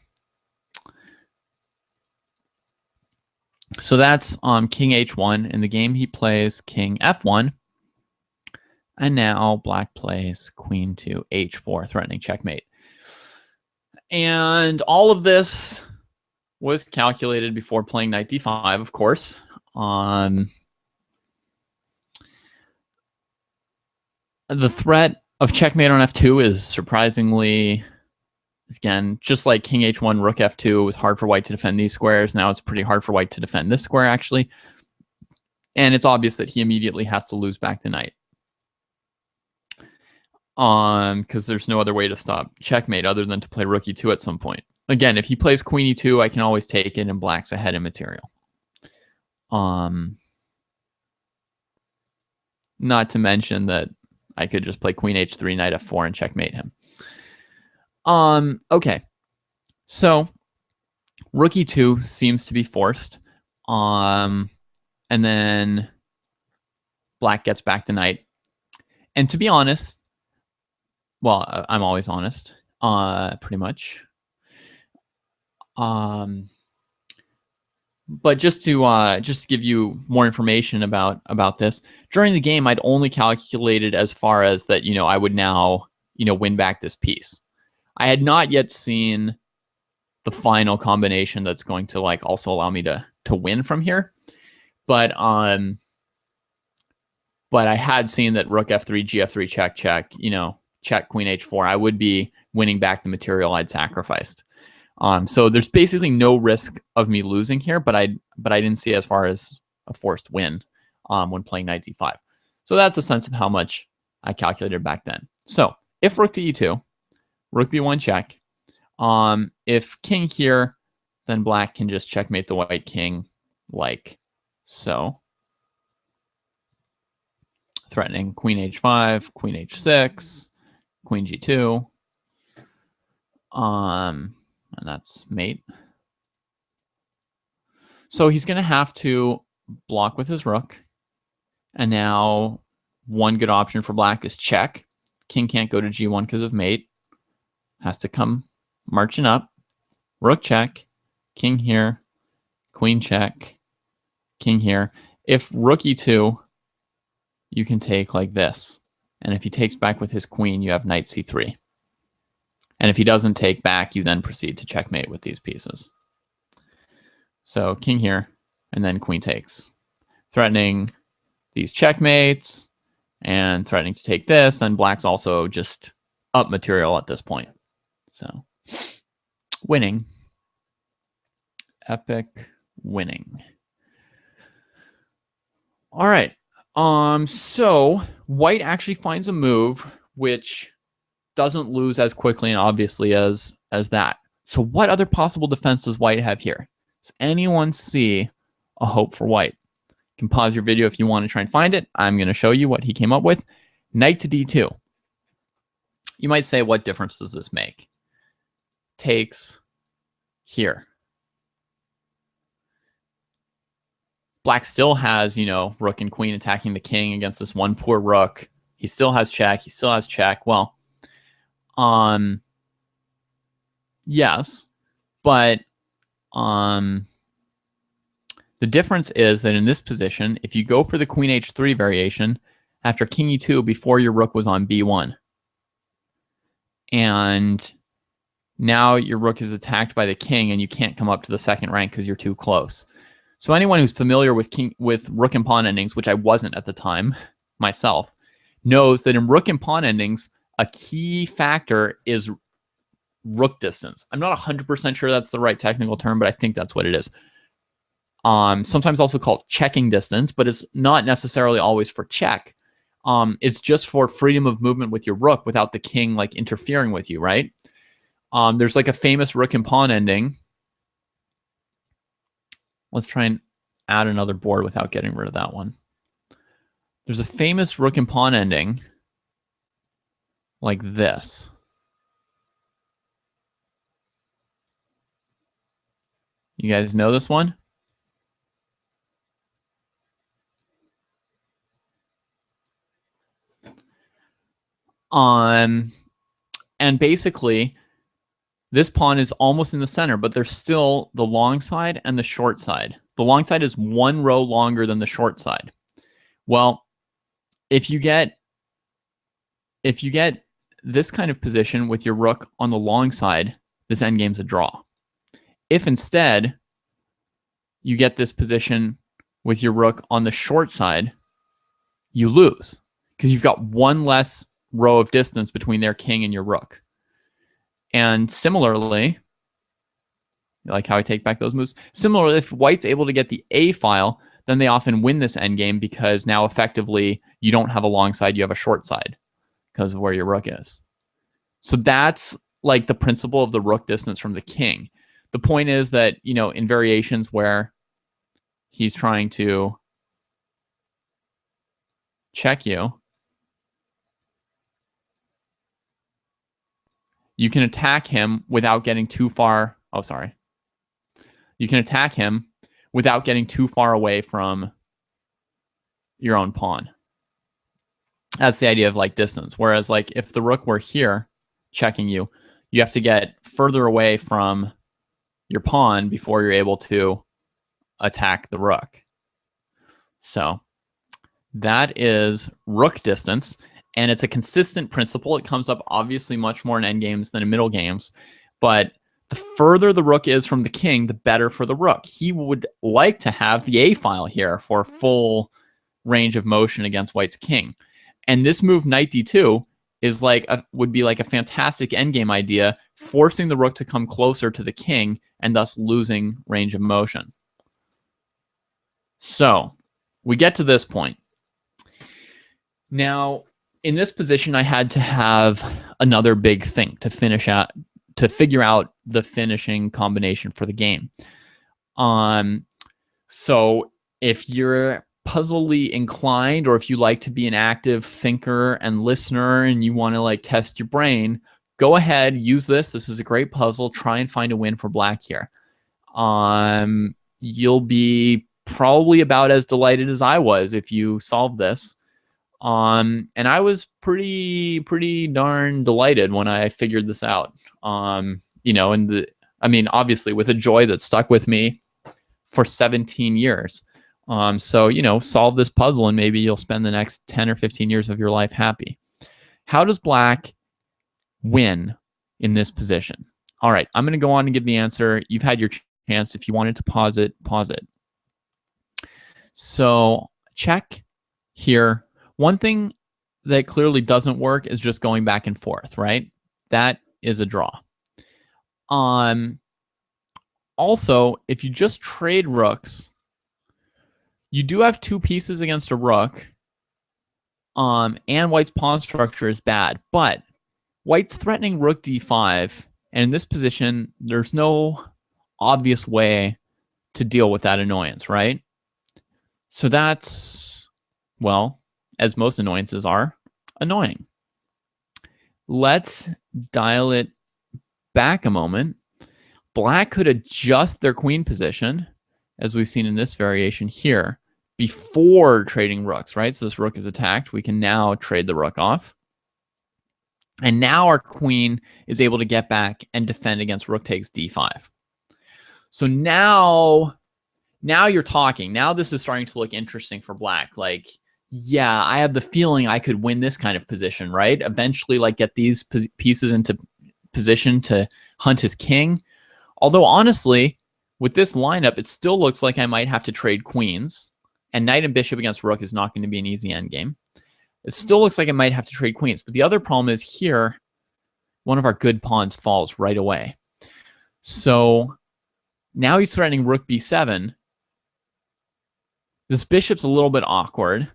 So that's king h1. In the game, he plays king f1. And now black plays queen to h4, threatening checkmate. And all of this was calculated before playing knight d5, of course. The threat of checkmate on f2 is surprisingly, again, just like king h1, rook f2, it was hard for white to defend these squares. Now it's pretty hard for white to defend this square, actually. And it's obvious that he immediately has to lose back the knight. Because there's no other way to stop checkmate other than to play rook e2 at some point. Again, if he plays queen e2, I can always take it, and black's ahead in material. Not to mention that I could just play queen h3, knight f4, and checkmate him. Okay. So rook e2 seems to be forced. And then black gets back to knight. And to be honest, well, I'm always honest, pretty much. But just to give you more information about this, during the game, I'd only calculated as far as that, I would now, win back this piece. I had not yet seen the final combination that's going to like also allow me to win from here. But I had seen that rook f3, gf3, check, check, check, queen h4. I would be winning back the material I'd sacrificed. So there's basically no risk of me losing here, but I didn't see it as far as a forced win when playing knight d5. So that's a sense of how much I calculated back then. So if rook to e2, rook b1 check. If king here, then black can just checkmate the white king like so. Threatening queen h5, queen h6, queen g2. And that's mate. So he's going to have to block with his rook. And now one good option for black is check. King can't go to g1 because of mate. Has to come marching up. Rook check. King here. Queen check. King here. If rook e2, you can take like this. And if he takes back with his queen, you have knight c3. And if he doesn't take back, you then proceed to checkmate with these pieces. So king here, and then queen takes. Threatening these checkmates, and threatening to take this, and black's also just up material at this point. So winning. Epic winning. All right. So white actually finds a move which doesn't lose as quickly and obviously as that. So what other possible defense does white have here? Does anyone see a hope for white? You can pause your video if you want to try and find it. I'm going to show you what he came up with. Knight to d2. You might say, what difference does this make? Takes here. Black still has, rook and queen attacking the king against this one poor rook. He still has check. He still has check. Well, yes, but the difference is that in this position, if you go for the queen h3 variation, after king e2, before your rook was on b1, and now your rook is attacked by the king, and you can't come up to the second rank because you're too close. So anyone who's familiar with rook and pawn endings, which I wasn't at the time myself, knows that in rook and pawn endings, a key factor is rook distance. I'm not 100% sure that's the right technical term, but I think that's what it is. Sometimes also called checking distance, but it's not necessarily always for check. It's just for freedom of movement with your rook without the king like interfering with you, right? There's like a famous rook and pawn ending. Let's try and add another board without getting rid of that one. There's a famous rook and pawn ending like this. You guys know this one? And basically, this pawn is almost in the center, but there's still the long side and the short side. The long side is one row longer than the short side. Well, if you get this kind of position with your rook on the long side, this endgame's a draw. If instead you get this position with your rook on the short side, you lose because you've got one less row of distance between their king and your rook. And similarly, like how I take back those moves, similarly, if white's able to get the A file, then they often win this endgame because now effectively you don't have a long side, you have a short side because of where your rook is. So that's like the principle of the rook distance from the king. The point is that, in variations where he's trying to check you, you can attack him without getting too far. Oh, sorry. You can attack him without getting too far away from your own pawn. That's the idea of like distance. Whereas like if the rook were here checking you, you have to get further away from your pawn before you're able to attack the rook. So that is rook distance, and it's a consistent principle. It comes up obviously much more in endgames than in middle games, but the further the rook is from the king, the better for the rook. He would like to have the A file here for full range of motion against white's king. And this move, knight d2, is like would be like a fantastic endgame idea, forcing the rook to come closer to the king and thus losing range of motion. So we get to this point. Now, in this position, I had to have another big thing to figure out the finishing combination for the game. So if you're puzzly inclined, or if you like to be an active thinker and listener and you want to like test your brain, go ahead, use this. This is a great puzzle. Try and find a win for black here. You'll be probably about as delighted as I was if you solved this. And I was pretty darn delighted when I figured this out. You know, and obviously with a joy that stuck with me for 17 years. So, you know, solve this puzzle and maybe you'll spend the next 10 or 15 years of your life happy. How does black win in this position? All right, I'm going to go on and give the answer. You've had your chance. If you wanted to pause it, pause it. So check here. One thing that clearly doesn't work is just going back and forth, right? That is a draw. Also, if you just trade rooks, you do have two pieces against a rook, and white's pawn structure is bad, but white's threatening rook d5, and in this position, there's no obvious way to deal with that annoyance, right? So that's, well, as most annoyances are, annoying. Let's dial it back a moment. Black could adjust their queen position, as we've seen in this variation here, before trading rooks, right? So this rook is attacked. We can now trade the rook off. And now our queen is able to get back and defend against rook takes d5. So now you're talking. Now this is starting to look interesting for black. Like, yeah, I have the feeling I could win this kind of position, right? Eventually, like, get these pieces into position to hunt his king. Although, honestly, with this lineup, it still looks like I might have to trade queens. And knight and bishop against rook is not going to be an easy endgame. It still looks like I might have to trade queens. But the other problem is here, one of our good pawns falls right away. So now he's threatening rook b7. This bishop's a little bit awkward.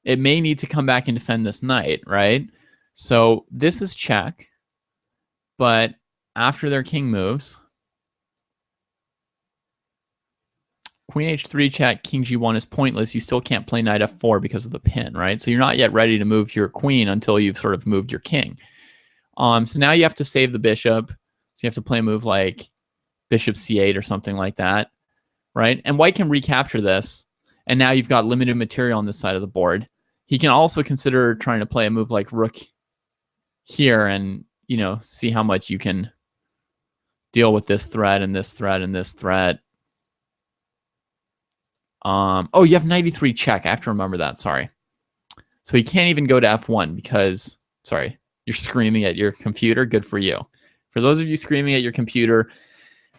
It may need to come back and defend this knight, right? So this is check. But after their king moves, queen h3 check, king g1 is pointless. You still can't play knight f4 because of the pin, right? So you're not yet ready to move your queen until you've sort of moved your king. So now you have to save the bishop. So you have to play a move like bishop c8 or something like that, right? And white can recapture this. And now you've got limited material on this side of the board. He can also consider trying to play a move like rook here and, you know, see how much you can deal with this threat and this threat and this threat. Oh, you have knight e3 check. I have to remember that. Sorry. So he can't even go to f1 because, sorry, you're screaming at your computer. Good for you. For those of you screaming at your computer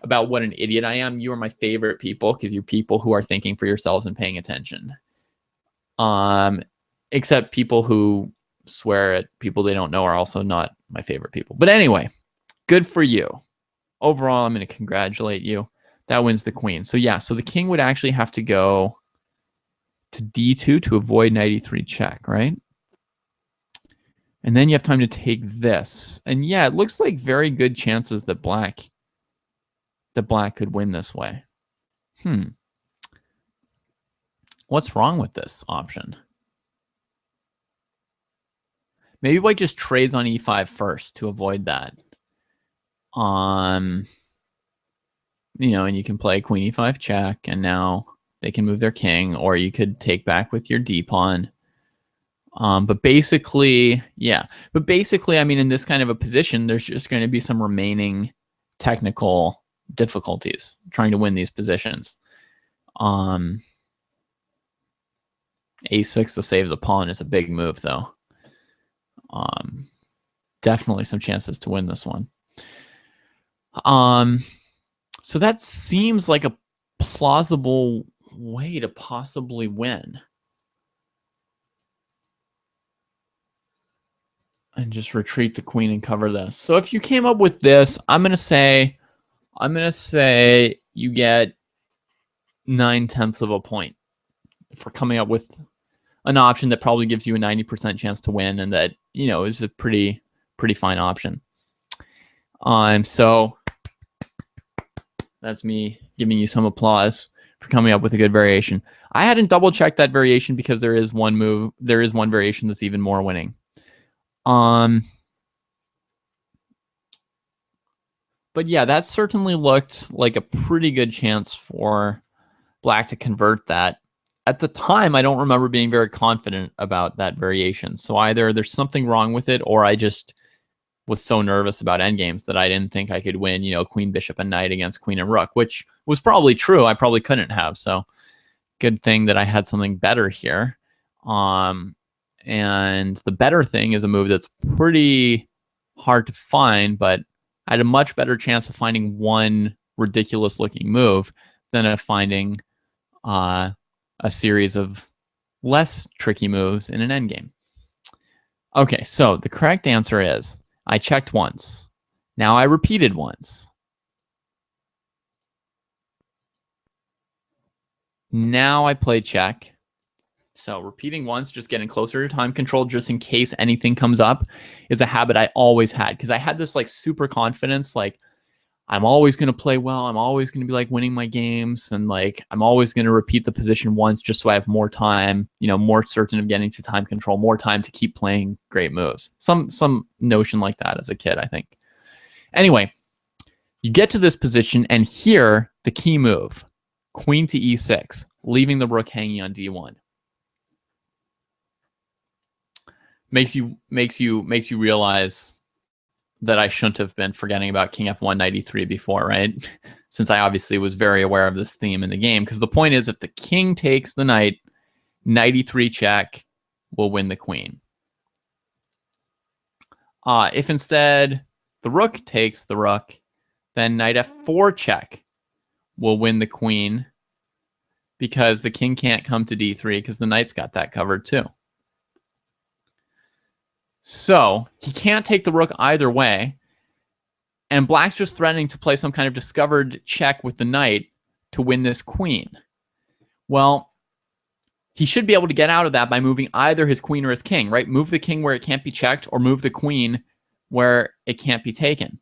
about what an idiot I am, you are my favorite people because you're people who are thinking for yourselves and paying attention. Except people who swear at people they don't know are also not my favorite people. But anyway, good for you. Overall, I'm going to congratulate you. That wins the queen. So yeah, so the king would actually have to go to d2 to avoid knight e3 check, right? And then you have time to take this. And yeah, it looks like very good chances that black could win this way. What's wrong with this option? Maybe white just trades on e5 first to avoid that. You know, and you can play queen e5 check, and now they can move their king, or you could take back with your d pawn. But basically, yeah. But basically, I mean, in this kind of a position, there's just going to be some remaining technical difficulties trying to win these positions. A6 to save the pawn is a big move, though. Definitely some chances to win this one. So that seems like a plausible way to possibly win. And just retreat the queen and cover this. So if you came up with this, I'm gonna say you get 9/10 of a point for coming up with an option that probably gives you a 90% chance to win, and that, you know, is a pretty fine option. So that's me giving you some applause for coming up with a good variation. I hadn't double checked that variation because there is one variation that's even more winning. But yeah, that certainly looked like a pretty good chance for black to convert that. At the time, I don't remember being very confident about that variation. So either there's something wrong with it, or I just was so nervous about endgames that I didn't think I could win, you know, queen, bishop, and knight against queen and rook, which was probably true. I probably couldn't have. So good thing that I had something better here. And the better thing is a move that's pretty hard to find, but I had a much better chance of finding one ridiculous looking move than of finding a series of less tricky moves in an endgame. Okay, so the correct answer is I checked once. Now I repeated once. Now I play check. So repeating once, just getting closer to time control, just in case anything comes up, is a habit I always had, because I had this like super confidence, like I'm always going to play well. I'm always going to be like winning my games, and like I'm always going to repeat the position once just so I have more time, you know, more certain of getting to time control, more time to keep playing great moves. Some notion like that as a kid, I think. Anyway, you get to this position, and here the key move, queen to e6, leaving the rook hanging on d1. Makes you realize that I shouldn't have been forgetting about king f1 knight e3 before, right? Since I obviously was very aware of this theme in the game. Because the point is, if the king takes the knight, knight e3 check will win the queen. If instead the rook takes the rook, then knight f4 check will win the queen, because the king can't come to d3 because the knight's got that covered too. So he can't take the rook either way, and black's just threatening to play some kind of discovered check with the knight to win this queen. Well, he should be able to get out of that by moving either his queen or his king, right? Move the king where it can't be checked, or move the queen where it can't be taken.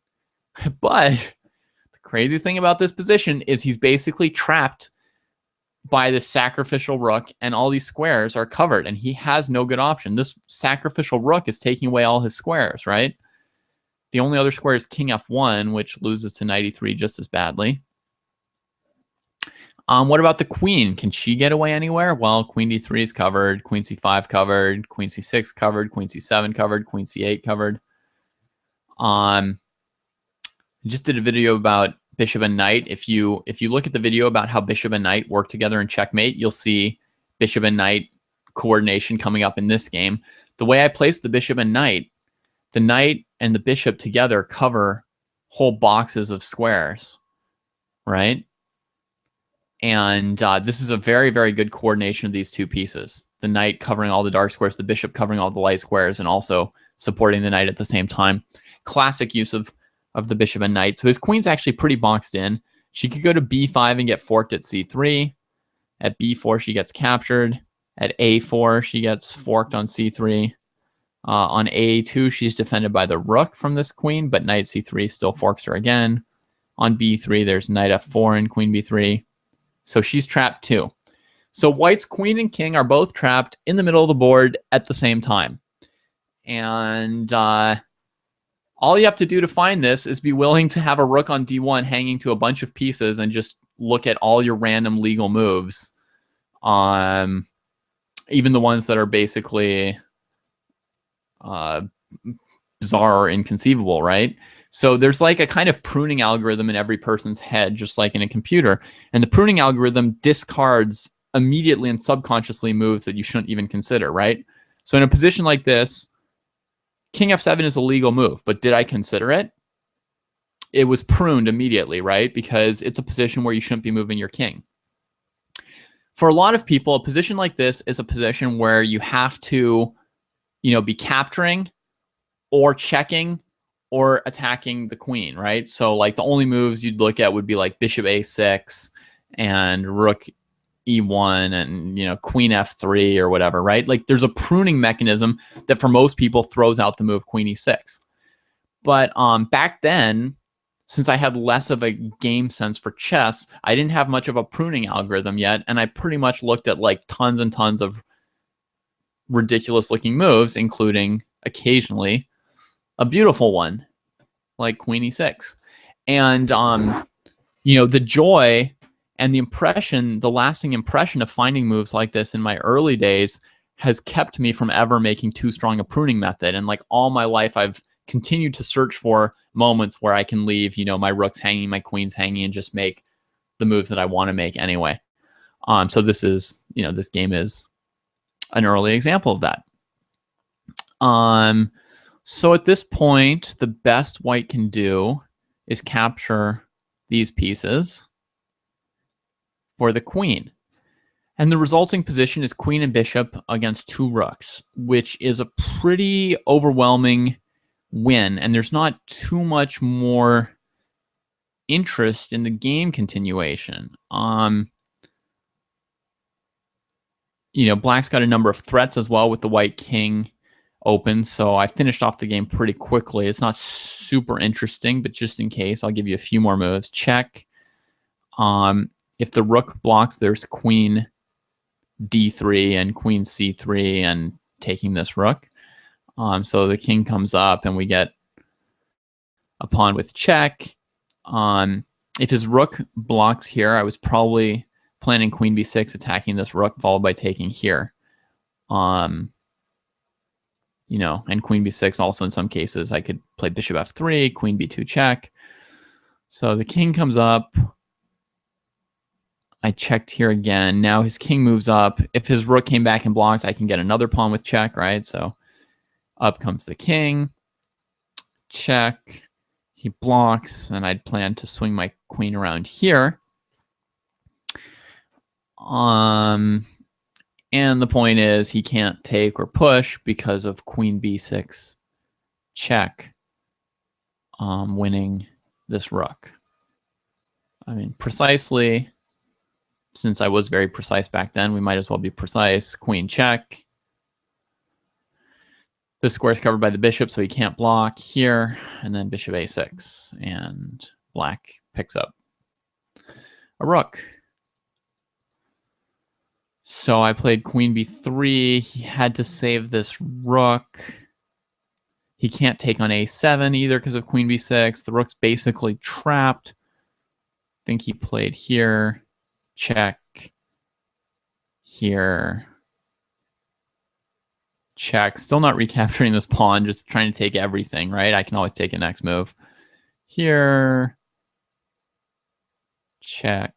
But the crazy thing about this position is he's basically trapped by this sacrificial rook, and all these squares are covered, and he has no good option. This sacrificial rook is taking away all his squares, right? The only other square is king f1, which loses to knight e3 just as badly. What about the queen? Can she get away anywhere? Well, queen d3 is covered, queen c5 covered, queen c6 covered, queen c7 covered, queen c8 covered. I just did a video about bishop and knight. If you look at the video about how bishop and knight work together in checkmate, you'll see bishop and knight coordination coming up in this game. The way I place the bishop and knight, the knight and the bishop together cover whole boxes of squares, right? And this is a very, very good coordination of these two pieces. The knight covering all the dark squares, the bishop covering all the light squares, and also supporting the knight at the same time. Classic use of the bishop and knight. So his queen's actually pretty boxed in. She could go to b5 and get forked at c3. At b4, she gets captured. At a4, she gets forked on c3. On a2, she's defended by the rook from this queen, but knight c3 still forks her again. On b3, there's knight f4 and queen b3. So she's trapped too. So white's queen and king are both trapped in the middle of the board at the same time. And All you have to do to find this is be willing to have a rook on d1 hanging to a bunch of pieces and just look at all your random legal moves. Even the ones that are basically bizarre or inconceivable, right? So there's like a kind of pruning algorithm in every person's head, just like in a computer. And the pruning algorithm discards immediately and subconsciously moves that you shouldn't even consider, right? So in a position like this, king f7 is a legal move, but did I consider it? It was pruned immediately, right? Because it's a position where you shouldn't be moving your king. For a lot of people, a position like this is a position where you have to, be capturing or checking or attacking the queen, right? So like the only moves you'd look at would be like bishop a6 and rook e1 and queen f3 or whatever, right? Like there's a pruning mechanism that for most people throws out the move queen e6. But back then, since I had less of a game sense for chess, I didn't have much of a pruning algorithm yet, and I pretty much looked at like tons and tons of ridiculous looking moves, including occasionally a beautiful one like queen e6. And the joy and the impression, the lasting impression of finding moves like this in my early days has kept me from ever making too strong a pruning method. And like all my life, I've continued to search for moments where I can leave, my rooks hanging, my queens hanging, and just make the moves that I want to make anyway. So this is, this game is an early example of that. So at this point, the best white can do is capture these pieces for the queen. And the resulting position is queen and bishop against two rooks, which is a pretty overwhelming win. And there's not too much more interest in the game continuation. Black's got a number of threats as well with the white king open, so I finished off the game pretty quickly. It's not super interesting, but just in case, I'll give you a few more moves. Check. If the rook blocks, there's queen d3 and queen c3 and taking this rook. So the king comes up and we get a pawn with check. If his rook blocks here, I was probably planning queen b6, attacking this rook, followed by taking here. And queen b6 also in some cases, I could play bishop f3, queen b2 check. So the king comes up. I checked here again. Now his king moves up. If his rook came back and blocked, I can get another pawn with check, right? So up comes the king. Check. He blocks, and I'd plan to swing my queen around here. And the point is he can't take or push because of queen b6 check, winning this rook. I mean, precisely, since I was very precise back then, we might as well be precise. Queen check. This square is covered by the bishop, so he can't block here. And then bishop a6, and black picks up a rook. So I played queen b3. He had to save this rook. He can't take on a7 either because of queen b6. The rook's basically trapped. I think he played here. Check. Here. Check. Still not recapturing this pawn, just trying to take everything, right? I can always take a next move. Here. Check.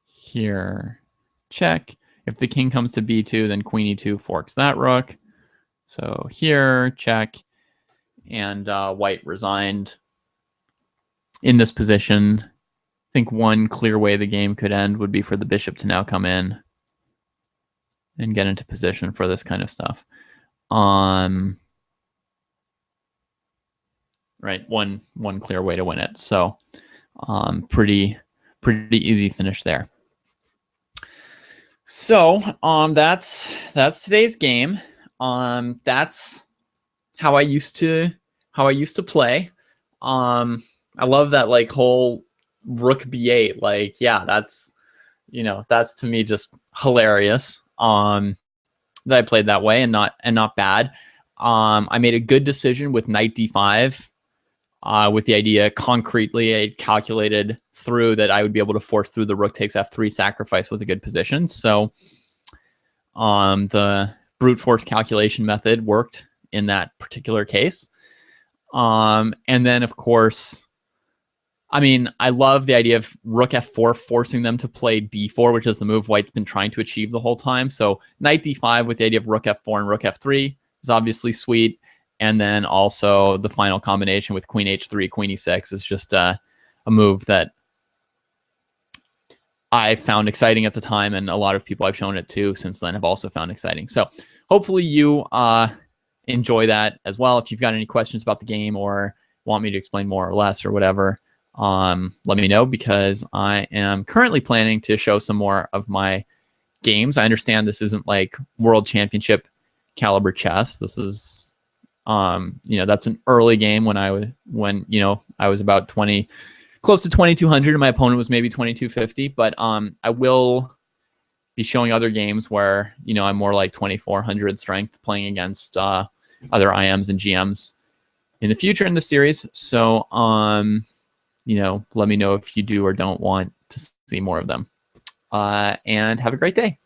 Here. Check. If the king comes to b2, then queen e2 forks that rook. So here, check. And white resigned in this position. I think one clear way the game could end would be for the bishop to now come in and get into position for this kind of stuff. Right, one clear way to win it. So pretty easy finish there. So that's today's game. That's how I used to play. I love that like whole rook b8. Like, yeah, that's to me just hilarious. That I played that way and not bad. I made a good decision with knight d5, with the idea concretely. I calculated through that I would be able to force through the rook takes f3 sacrifice with a good position. So the brute force calculation method worked in that particular case. And then, of course, I mean, I love the idea of rook f4 forcing them to play d4, which is the move white's been trying to achieve the whole time. So knight d5 with the idea of rook f4 and rook f3 is obviously sweet. And then also the final combination with queen h3, queen e6 is just a move that I found exciting at the time, and a lot of people I've shown it to since then have also found exciting. So hopefully you enjoy that as well. If you've got any questions about the game or want me to explain more or less or whatever, let me know, because I am currently planning to show some more of my games. I understand this isn't like world championship caliber chess. This is, that's an early game when I was about 20, close to 2,200, and my opponent was maybe 2,250. But I will be showing other games where I'm more like 2,400 strength, playing against other IMs and GMs in the future in the series. So let me know if you do or don't want to see more of them. And have a great day.